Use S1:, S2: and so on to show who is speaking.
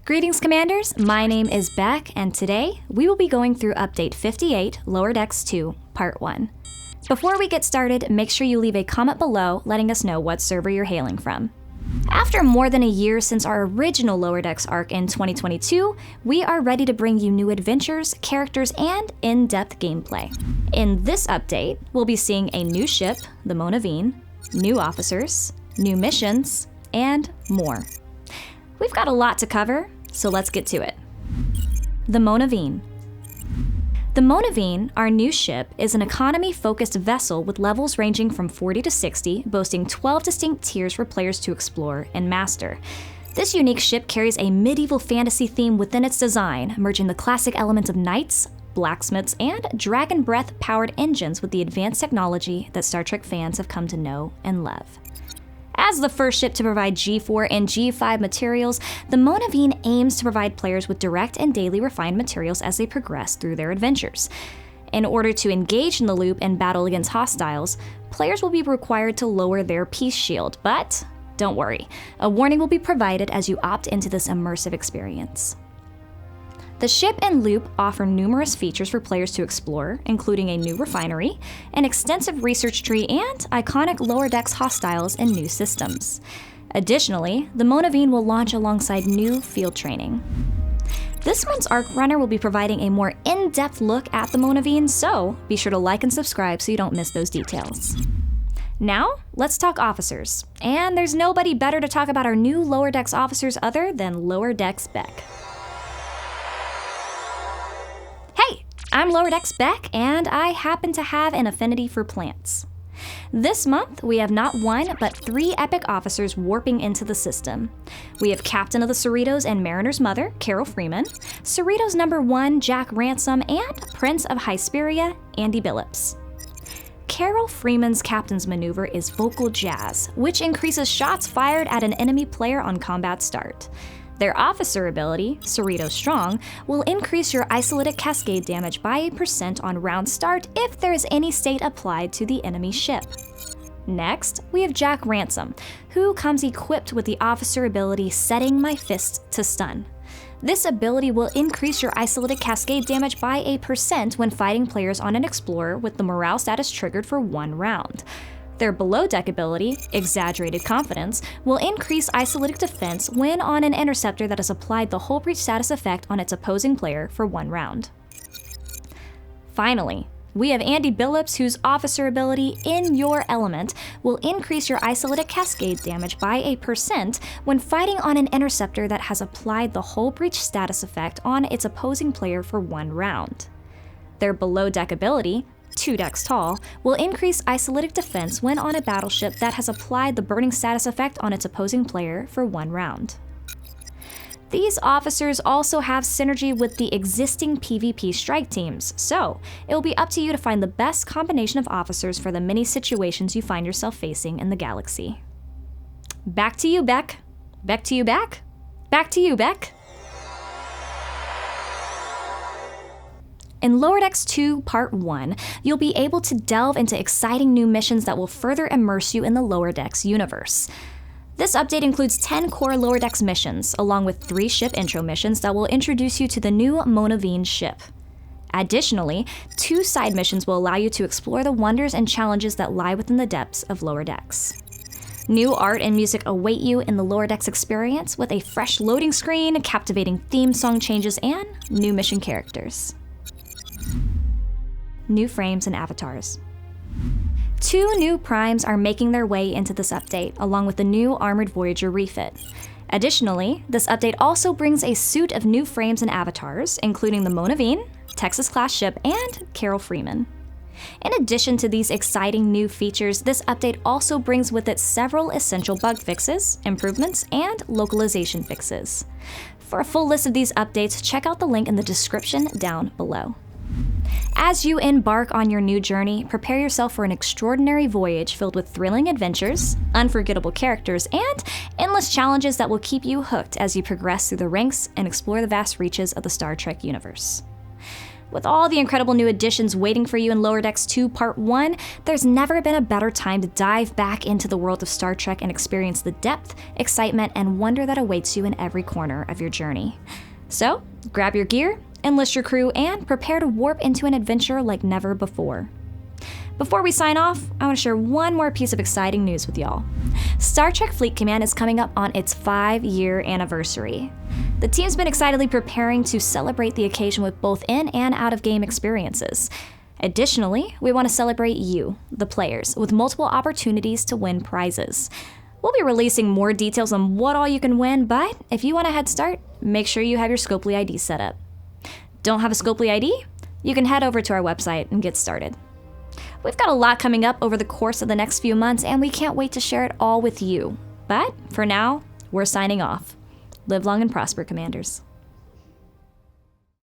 S1: Greetings, Commanders! My name is Beck, and today we will be going through Update 58, Lower Decks 2, Part 1. Before we get started, make sure you leave a comment below letting us know what server you're hailing from. After more than a year since our original Lower Decks arc in 2022, we are ready to bring you new adventures, characters, and in-depth gameplay. In this update, we'll be seeing a new ship, the Monavine, new officers, new missions, and more. We've got a lot to cover, so let's get to it. The Monavine. The Monavine, our new ship, is an economy-focused vessel with levels ranging from 40 to 60, boasting 12 distinct tiers for players to explore and master. This unique ship carries a medieval fantasy theme within its design, merging the classic elements of knights, blacksmiths, and dragon breath-powered engines with the advanced technology that Star Trek fans have come to know and love. As the first ship to provide G4 and G5 materials, the Monavine aims to provide players with direct and daily refined materials as they progress through their adventures. In order to engage in the loop and battle against hostiles, players will be required to lower their peace shield, but don't worry, a warning will be provided as you opt into this immersive experience. The ship and loop offer numerous features for players to explore, including a new refinery, an extensive research tree, and iconic lower decks hostiles and new systems. Additionally, the Monavine will launch alongside new field training. This month's Arc Runner will be providing a more in-depth look at the Monavine, so be sure to like and subscribe so you don't miss those details. Now, let's talk officers. And there's nobody better to talk about our new Lower Decks officers other than Lower Decks Beck. I'm Lower Decks Beck, and I happen to have an affinity for plants. This month, we have not one, but 3 epic officers warping into the system. We have Captain of the Cerritos and Mariner's Mother, Carol Freeman, Cerritos No. 1, Jack Ransom, and Prince of Hesperia, Andy Billups. Carol Freeman's captain's maneuver is Vocal Jazz, which increases shots fired at an enemy player on combat start. Their officer ability, Cerritos Strong, will increase your isolated cascade damage by 1% on round start if there is any state applied to the enemy ship. Next, we have Jack Ransom, who comes equipped with the officer ability Setting My Fist to Stun. This ability will increase your isolated cascade damage by 1% when fighting players on an explorer with the morale status triggered for 1 round. Their below-deck ability, Exaggerated Confidence, will increase isolated defense when on an interceptor that has applied the hull breach status effect on its opposing player for 1 round. Finally, we have Andy Billups, whose officer ability, In Your Element, will increase your isolated cascade damage by 1% when fighting on an interceptor that has applied the hull breach status effect on its opposing player for 1 round. Their below-deck ability, 2 decks tall, will increase isolated defense when on a battleship that has applied the burning status effect on its opposing player for 1 round. These officers also have synergy with the existing PvP strike teams, so it will be up to you to find the best combination of officers for the many situations you find yourself facing in the galaxy. Back to you, Beck. Back to you, Beck. Back to you, Beck. In Lower Decks 2, Part 1, you'll be able to delve into exciting new missions that will further immerse you in the Lower Decks universe. This update includes 10 core Lower Decks missions, along with 3 ship intro missions that will introduce you to the new Monavine ship. Additionally, 2 side missions will allow you to explore the wonders and challenges that lie within the depths of Lower Decks. New art and music await you in the Lower Decks experience with a fresh loading screen, captivating theme song changes, and new mission characters. New frames and avatars. 2 new primes are making their way into this update, along with the new Armored Voyager refit. Additionally, this update also brings a suite of new frames and avatars, including the Monavine, Texas-class ship, and Carol Freeman. In addition to these exciting new features, this update also brings with it several essential bug fixes, improvements, and localization fixes. For a full list of these updates, check out the link in the description down below. As you embark on your new journey, prepare yourself for an extraordinary voyage filled with thrilling adventures, unforgettable characters, and endless challenges that will keep you hooked as you progress through the ranks and explore the vast reaches of the Star Trek universe. With all the incredible new additions waiting for you in Lower Decks 2 Part 1, there's never been a better time to dive back into the world of Star Trek and experience the depth, excitement, and wonder that awaits you in every corner of your journey. So, grab your gear, enlist your crew, and prepare to warp into an adventure like never before. Before we sign off, I want to share one more piece of exciting news with y'all. Star Trek Fleet Command is coming up on its 5-year anniversary. The team's been excitedly preparing to celebrate the occasion with both in and out-of-game experiences. Additionally, we want to celebrate you, the players, with multiple opportunities to win prizes. We'll be releasing more details on what all you can win, but if you want a head start, make sure you have your Scopely ID set up. Don't have a Scopely ID? You can head over to our website and get started. We've got a lot coming up over the course of the next few months, and we can't wait to share it all with you. But for now, we're signing off. Live long and prosper, Commanders.